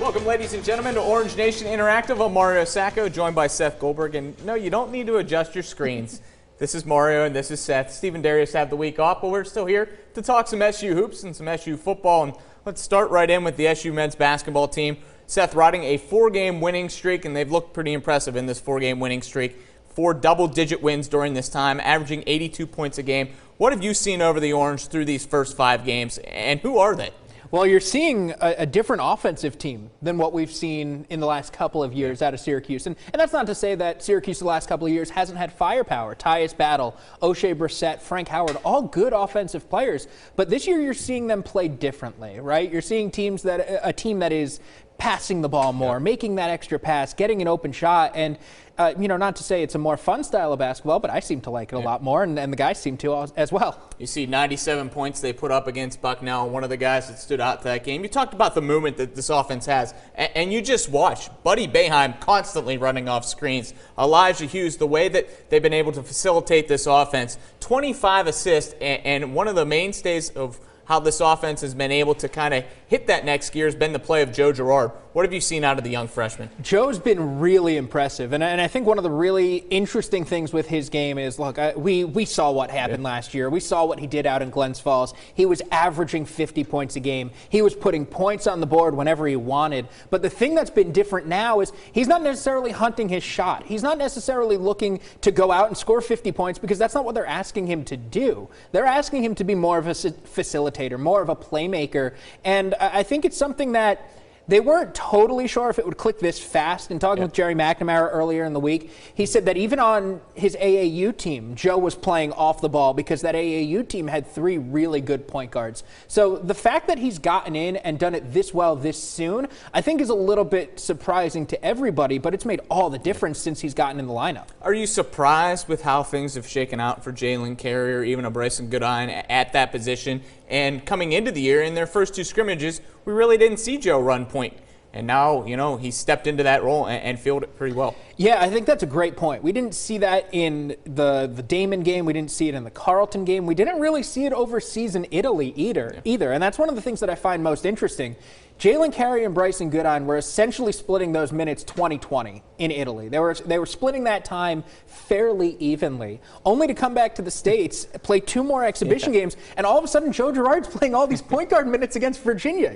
Welcome, ladies and gentlemen, to Orange Nation Interactive. I'm Mario Sacco, joined by Seth Goldberg. And no, you don't need to adjust your screens. This is Mario and this is Seth. Steve and Darius have the week off, but we're still here to talk some SU hoops and some SU football. And let's start right in with the SU men's basketball team. Seth riding a 4-game winning streak, and they've looked pretty impressive in this 4-game winning streak. 4 double-digit wins during this time, averaging 82 points a game. What have you seen over the Orange through these first 5 games, and who are they? Well, you're seeing a different offensive team than what we've seen in the last couple of years out of Syracuse. And that's not to say that Syracuse the last couple of years hasn't had firepower. Tyus Battle, O'Shea Brissett, Frank Howard, all good offensive players. But this year you're seeing them play differently, right? You're seeing a team that is passing the ball more, making that extra pass, getting an open shot. And, not to say it's a more fun style of basketball, but I seem to like it a lot more, and the guys seem to as well. You see 97 points they put up against Bucknell, one of the guys that stood out to that game. You talked about the movement that this offense has, and you just watch Buddy Boeheim constantly running off screens. Elijah Hughes, the way that they've been able to facilitate this offense, 25 assists, and one of the mainstays of how this offense has been able to kind of hit that next gear has been the play of Joe Girard. What have you seen out of the young freshman? Joe's been really impressive, and I think one of the really interesting things with his game is, look, we saw what happened last year. We saw what he did out in Glens Falls. He was averaging 50 points a game. He was putting points on the board whenever he wanted. But the thing that's been different now is he's not necessarily hunting his shot. He's not necessarily looking to go out and score 50 points because that's not what they're asking him to do. They're asking him to be more of a facilitator, more of a playmaker, and I think it's something that they weren't totally sure if it would click this fast. And talking with Jerry McNamara earlier in the week, he said that even on his AAU team, Joe was playing off the ball because that AAU team had 3 really good point guards. So the fact that he's gotten in and done it this well this soon, I think is a little bit surprising to everybody, but it's made all the difference since he's gotten in the lineup. Are you surprised with how things have shaken out for Jalen Carrier, even a Bryson Goodine at that position? And coming into the year, in their first 2 scrimmages, we really didn't see Joe run point. And now, he stepped into that role and filled it pretty well. Yeah, I think that's a great point. We didn't see that in the Damon game. We didn't see it in the Carleton game. We didn't really see it overseas in Italy either. And that's one of the things that I find most interesting. Jalen Carrier and Bryson Goodine were essentially splitting those minutes 20-20 in Italy. They were splitting that time fairly evenly, only to come back to the States, play 2 more exhibition games, and all of a sudden Joe Girard's playing all these point guard minutes against Virginia.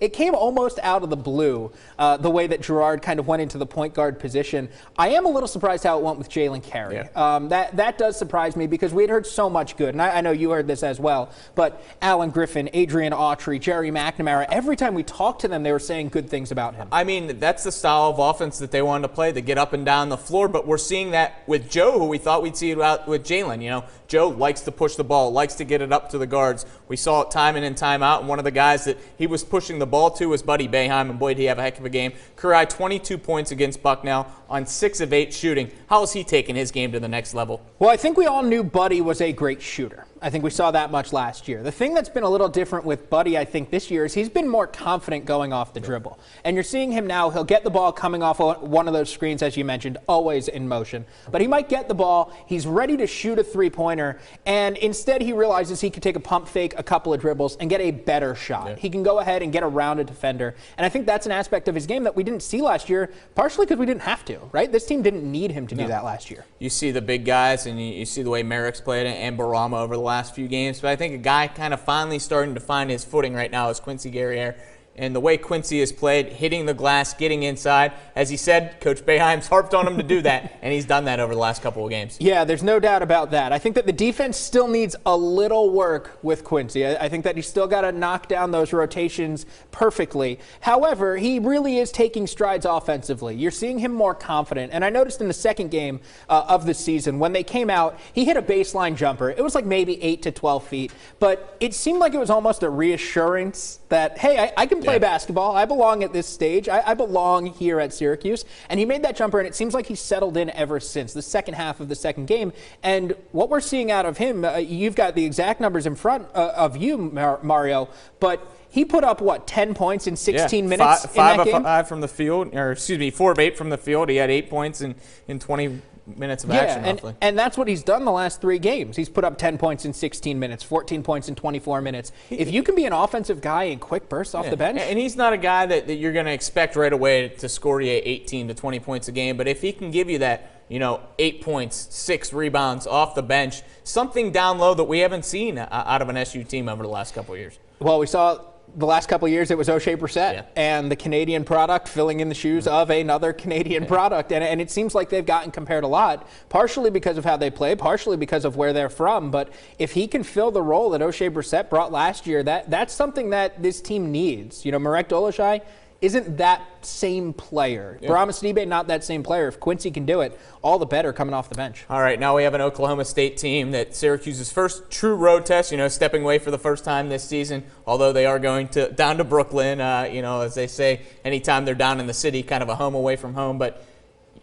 It came almost out of the blue, the way that Girard kind of went into the point guard position. I am a little surprised how it went with Jalen Carrier. That does surprise me because we had heard so much good, and I know you heard this as well, but Alan Griffin, Adrian Autry, Jerry McNamara, every time we talked to them, they were saying good things about him. I mean, that's the style of offense that they wanted to play, to get up and down the floor, but we're seeing that with Joe, who we thought we'd see it out with Jalen. Joe likes to push the ball, likes to get it up to the guards. We saw it time in and time out, and one of the guys that he was pushing the ball to was Buddy Boeheim, and boy, did he have a heck of a game. Career high 22 points against Bucknell on 6 of 8 shooting. How has he taken his game to the next level? Well, I think we all knew Buddy was a great shooter. I think we saw that much last year. The thing that's been a little different with Buddy, I think, this year is he's been more confident going off the dribble. And you're seeing him now, he'll get the ball coming off one of those screens, as you mentioned, always in motion. But he might get the ball, he's ready to shoot a 3-pointer, and instead he realizes he can take a pump fake, a couple of dribbles, and get a better shot. He can go ahead and get around a defender. And I think that's an aspect of his game that we didn't see last year, partially because we didn't have to, right? This team didn't need him to do that last year. You see the big guys, and you see the way Merrick's played and Barama over the last few games. But I think a guy kind of finally starting to find his footing right now is Quincy Guerriere. And the way Quincy has played, hitting the glass, getting inside, as he said, Coach Boeheim's harped on him to do that, and he's done that over the last couple of games. Yeah, there's no doubt about that. I think that the defense still needs a little work with Quincy. I think that he's still got to knock down those rotations perfectly. However, he really is taking strides offensively. You're seeing him more confident. And I noticed in the second game of the season, when they came out, he hit a baseline jumper. It was like maybe 8 to 12 feet, but it seemed like it was almost a reassurance that, hey, I can play basketball. I belong at this stage. I belong here at Syracuse. And he made that jumper, and it seems like he's settled in ever since the second half of the second game. And what we're seeing out of him, you've got the exact numbers in front of you, Mario, but he put up, 10 points in 16 minutes in that game? 5 of 5 from the field, or excuse me, 4 of 8 from the field. He had 8 points in 20 minutes of action, roughly. And that's what he's done the last 3 games. He's put up 10 points in 16 minutes, 14 points in 24 minutes. If you can be an offensive guy in quick bursts off the bench. And he's not a guy that you're going to expect right away to score you 18 to 20 points a game, but if he can give you that, 8 points, 6 rebounds off the bench, something down low that we haven't seen out of an SU team over the last couple of years. Well, we saw the last couple of years it was O'Shea Brissett and the Canadian product filling in the shoes of another Canadian product. And it seems like they've gotten compared a lot, partially because of how they play, partially because of where they're from. But if he can fill the role that O'Shea Brissett brought last year, that's something that this team needs. Marek Dolezaj isn't that same player. Barama Sidibe, not that same player. If Quincy can do it, all the better coming off the bench. All right, now we have an Oklahoma State team that Syracuse's first true road test, stepping away for the first time this season, although they are going down to Brooklyn, as they say, anytime they're down in the city, kind of a home away from home. But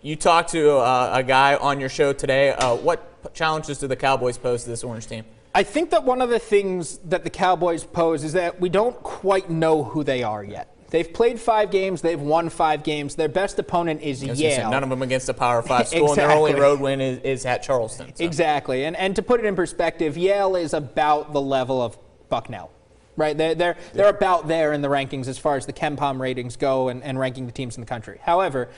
you talked to a guy on your show today. What challenges do the Cowboys pose to this Orange team? I think that one of the things that the Cowboys pose is that we don't quite know who they are yet. They've played 5 games. They've won 5 games. Their best opponent is Yale. None of them against a Power 5 school, and their only road win is at Charleston. So. Exactly. And to put it in perspective, Yale is about the level of Bucknell. Right? They're about there in the rankings as far as the KenPom ratings go and ranking the teams in the country. However,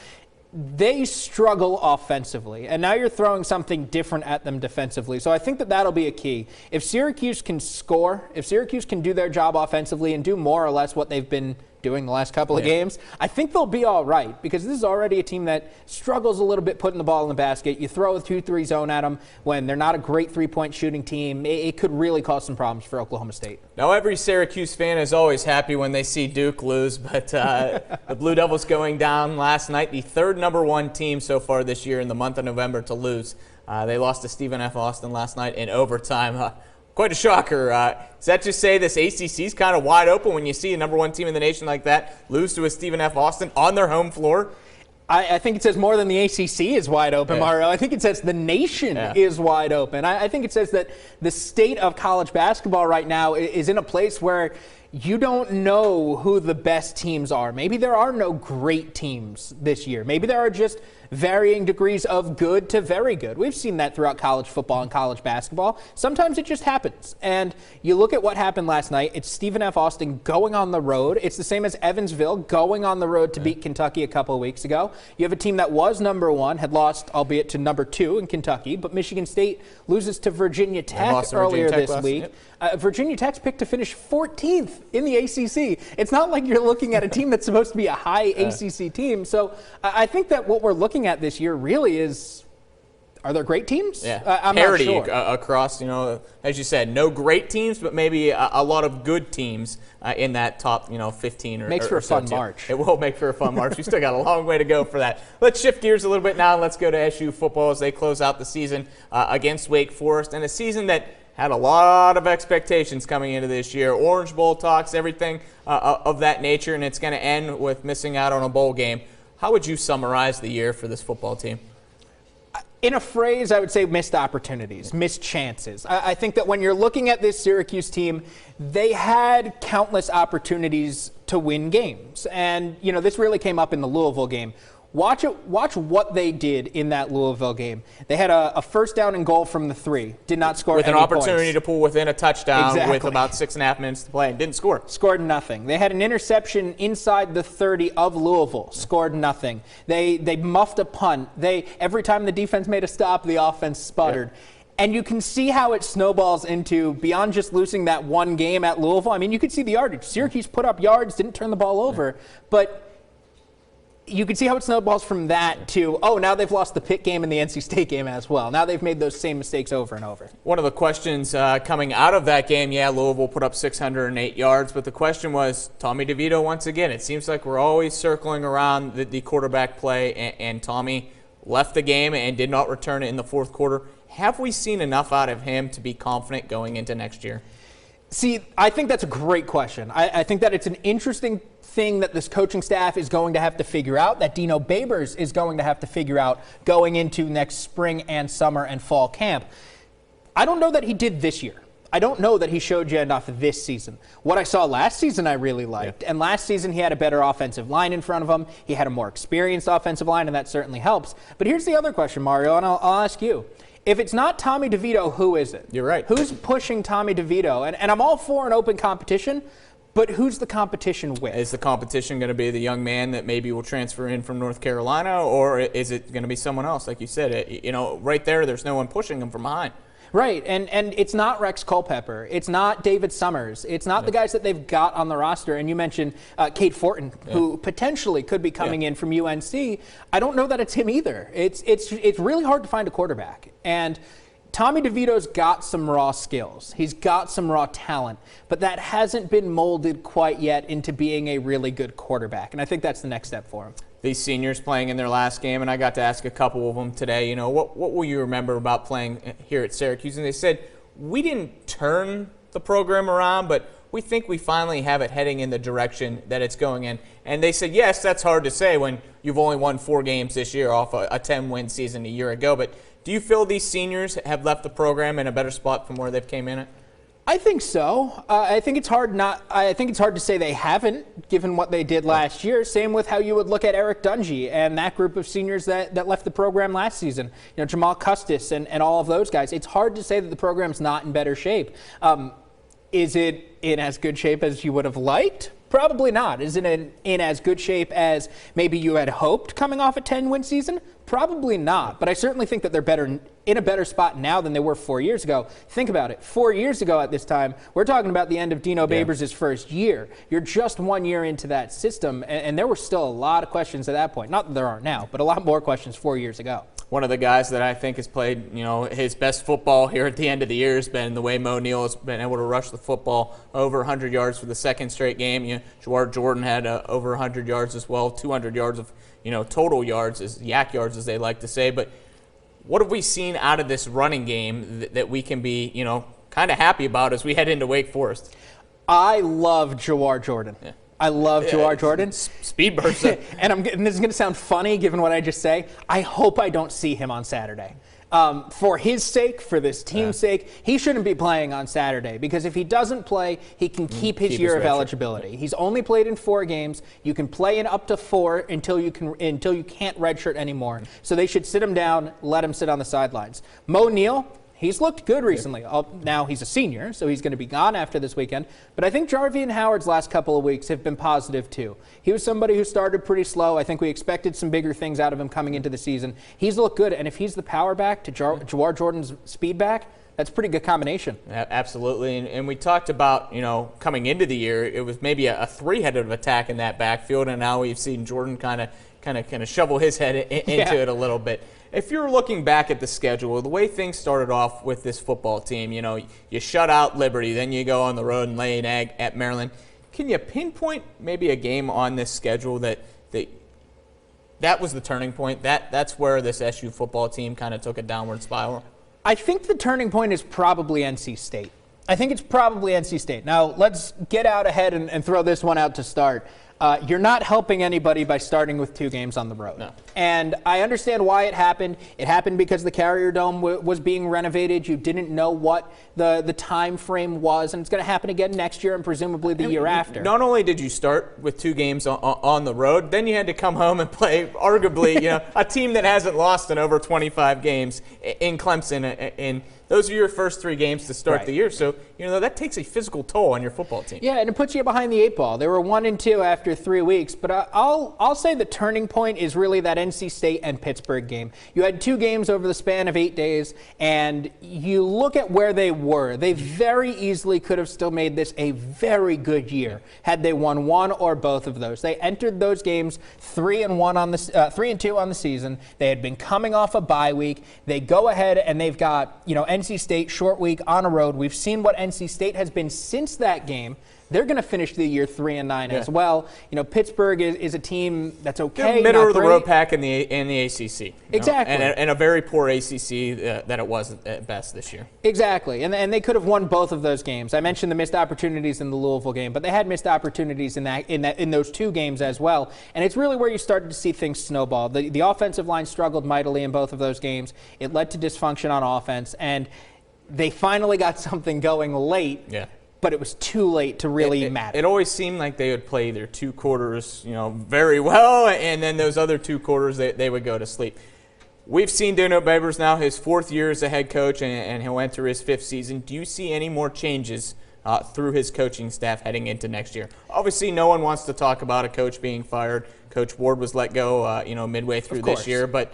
they struggle offensively, and now you're throwing something different at them defensively. So I think that that'll be a key. If Syracuse can score, if Syracuse can do their job offensively and do more or less what they've been doing the last couple of games, I think they'll be all right, because this is already a team that struggles a little bit putting the ball in the basket. You throw a 2-3 zone at them when they're not a great three-point shooting team. It could really cause some problems for Oklahoma State. Now, every Syracuse fan is always happy when they see Duke lose, but the Blue Devils going down last night, the 3rd #1 team so far this year in the month of November to lose. They lost to Stephen F. Austin last night in overtime. Quite a shocker. Does that just say this ACC is kind of wide open when you see a #1 team in the nation like that lose to a Stephen F. Austin on their home floor? I think it says more than the ACC is wide open, Mario. I think it says the nation is wide open. I think it says that the state of college basketball right now is in a place where you don't know who the best teams are. Maybe there are no great teams this year. Maybe there are just varying degrees of good to very good. We've seen that throughout college football and college basketball. Sometimes it just happens. And you look at what happened last night. It's Stephen F. Austin going on the road. It's the same as Evansville going on the road to beat Kentucky a couple of weeks ago. You have a team that was #1, had lost, albeit to #2 in Kentucky, but Michigan State loses to Virginia Tech earlier this week. Virginia Tech's picked to finish 14th in the ACC. It's not like you're looking at a team that's supposed to be a high ACC team. So I think that what we're looking at this year really is, are there great teams? I'm parity not sure. Across, as you said, no great teams, but maybe a lot of good teams in that top, 15 or makes for a fun so March. It will make for a fun March. We still got a long way to go for that. Let's shift gears a little bit now, and let's go to SU football as they close out the season against Wake Forest, and a season that had a lot of expectations coming into this year. Orange Bowl talks, everything of that nature, and it's going to end with missing out on a bowl game. How would you summarize the year for this football team? In a phrase, I would say missed opportunities, missed chances. I think that when you're looking at this Syracuse team, they had countless opportunities to win games. And, this really came up in the Louisville game. Watch what they did in that Louisville game. They had a first down and goal from the 3. Did not score with any an opportunity points. to pull within a touchdown Exactly. with about 6.5 minutes to play and didn't score. Scored nothing. They had an interception inside the 30 of Louisville. Scored nothing. They muffed a punt. Every time the defense made a stop, the offense sputtered. Yeah. And you can see how it snowballs into, beyond just losing that one game at Louisville. I mean, you could see the yardage. Syracuse put up yards, didn't turn the ball over, but you can see how it snowballs from that to, now they've lost the Pitt game and the NC State game as well. Now they've made those same mistakes over and over. One of the questions coming out of that game, Louisville put up 608 yards, but the question was Tommy DeVito once again. It seems like we're always circling around the quarterback play, and Tommy left the game and did not return it in the fourth quarter. Have we seen enough out of him to be confident going into next year? See, I think that's a great question. I think that it's an interesting thing that this coaching staff is going to have to figure out, that Dino Babers is going to have to figure out going into next spring and summer and fall camp. I don't know that he did this year. I don't know that he showed you enough this season. What I saw last season I really liked. And last season he had a better offensive line in front of him. He had a more experienced offensive line, and that certainly helps. But here's the other question, Mario, and I'll ask you. If it's not Tommy DeVito, who is it? You're right. Who's pushing Tommy DeVito? And I'm all for an open competition, but who's the competition with? Is the competition going to be the young man that maybe will transfer in from North Carolina, or is it going to be someone else? Like you said, right there's no one pushing him from behind. Right, and it's not Rex Culpepper. It's not David Summers. It's not the guys that they've got on the roster. And you mentioned Kate Fortin, who potentially could be coming in from UNC. I don't know that it's him either. It's really hard to find a quarterback. And Tommy DeVito's got some raw skills. He's got some raw talent, but that hasn't been molded quite yet into being a really good quarterback. And I think that's the next step for him. These seniors playing in their last game, and I got to ask a couple of them today, what will you remember about playing here at Syracuse? And they said, we didn't turn the program around, but we think we finally have it heading in the direction that it's going in. And they said, yes, that's hard to say when you've only won 4 games this year off a 10-win season a year ago. But do you feel these seniors have left the program in a better spot from where they've came in at? I think so. I think it's hard to say they haven't, given what they did last year. Same with how you would look at Eric Dungy and that group of seniors that left the program last season. Jamal Custis and all of those guys. It's hard to say that the program's not in better shape. Is it in as good shape as you would have liked? Probably not. Is it in as good shape as maybe you had hoped coming off a 10-win season? Probably not. But I certainly think that they're in a better spot now than they were 4 years ago. Think about it. 4 years ago at this time, we're talking about the end of Dino Babers' first year. You're just 1 year into that system, and there were still a lot of questions at that point. Not that there aren't now, but a lot more questions 4 years ago. One of the guys that I think has played, his best football here at the end of the year has been the way Mo Neal has been able to rush the football over 100 yards for the second straight game. Jawar Jordan had over 100 yards as well, 200 yards of, total yards, yak yards as they like to say. But what have we seen out of this running game that we can be, kind of happy about as we head into Wake Forest? I love Jawar Jordan. Yeah. I love Jawar Jordan. Speed burst. And this is going to sound funny given what I just say. I hope I don't see him on Saturday. For his sake, for this team's sake, he shouldn't be playing on Saturday because if he doesn't play, he can keep his year of eligibility. He's only played in 4 games. You can play in up to 4 until you can't redshirt anymore. So they should sit him down, let him sit on the sidelines. Mo Neal, he's looked good recently. Now he's a senior, so he's going to be gone after this weekend. But I think Jarvian Howard's last couple of weeks have been positive too. He was somebody who started pretty slow. I think we expected some bigger things out of him coming into the season. He's looked good, and if he's the power back to Jawar Jordan's speed back, that's a pretty good combination. Absolutely, and we talked about, coming into the year, it was maybe a 3-headed attack in that backfield, and now we've seen Jordan kind of shovel his head into it a little bit. If you're looking back at the schedule, the way things started off with this football team, you shut out Liberty, then you go on the road and lay an egg at Maryland. Can you pinpoint maybe a game on this schedule that was the turning point? That's where this SU football team kind of took a downward spiral? I think the turning point is probably NC State. I think it's probably NC State. Now, let's get out ahead and throw this one out to start. You're not helping anybody by starting with 2 games on the road. No. And I understand why it happened. It happened because the Carrier Dome was being renovated. You didn't know what the time frame was, and it's going to happen again next year and presumably the year after. Not only did you start with 2 games on the road, then you had to come home and play arguably a team that hasn't lost in over 25 games in Clemson. And those are your first 3 games to start the year. So, that takes a physical toll on your football team. Yeah, and it puts you behind the 8 ball. They were 1-2 after 3 weeks. But I'll say the turning point is really that NC State and Pittsburgh game. You had 2 games over the span of 8 days, and you look at where they were. They very easily could have still made this a very good year had they won 1 or both of those. They entered those games 3-2 on the season. They had been coming off a bye week. They go ahead and they've got NC State short week on a road. We've seen what NC State has been since that game. They're going to finish the year 3-9 as well. Pittsburgh is a team that's okay. They're middle of the road pack in the ACC. Exactly. And a very poor ACC that it was at best this year. Exactly. And they could have won both of those games. I mentioned the missed opportunities in the Louisville game, but they had missed opportunities in those 2 games as well. And it's really where you started to see things snowball. The offensive line struggled mightily in both of those games. It led to dysfunction on offense. And they finally got something going late. Yeah. But it was too late to really matter. It always seemed like they would play their 2 quarters, very well, and then those other 2 quarters they would go to sleep. We've seen Dino Babers now his 4th year as a head coach, and he'll enter his 5th season. Do you see any more changes through his coaching staff heading into next year? Obviously, no one wants to talk about a coach being fired. Coach Ward was let go, midway through this year, but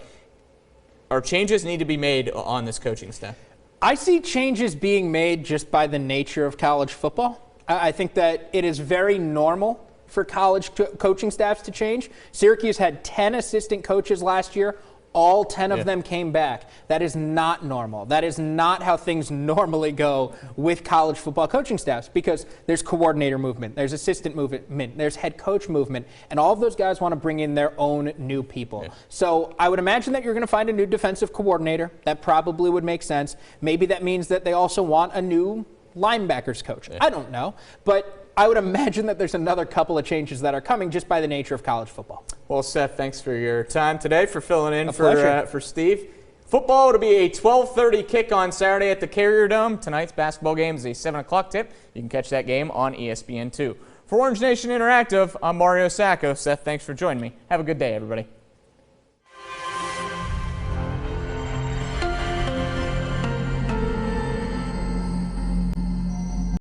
are changes need to be made on this coaching staff? I see changes being made just by the nature of college football. I think that it is very normal for college coaching staffs to change. Syracuse had 10 assistant coaches last year. All 10 of them came back. That is not normal. That is not how things normally go with college football coaching staffs, because there's coordinator movement, there's assistant movement, there's head coach movement, and all of those guys want to bring in their own new people. Yeah. So I would imagine that you're going to find a new defensive coordinator. That probably would make sense. Maybe that means that they also want a new linebackers coach. Yeah. I don't know. But I would imagine that there's another couple of changes that are coming just by the nature of college football. Well, Seth, thanks for your time today, for filling in for Steve. Football will be a 12:30 kick on Saturday at the Carrier Dome. Tonight's basketball game is a 7 o'clock tip. You can catch that game on ESPN2. For Orange Nation Interactive, I'm Mario Sacco. Seth, thanks for joining me. Have a good day, everybody.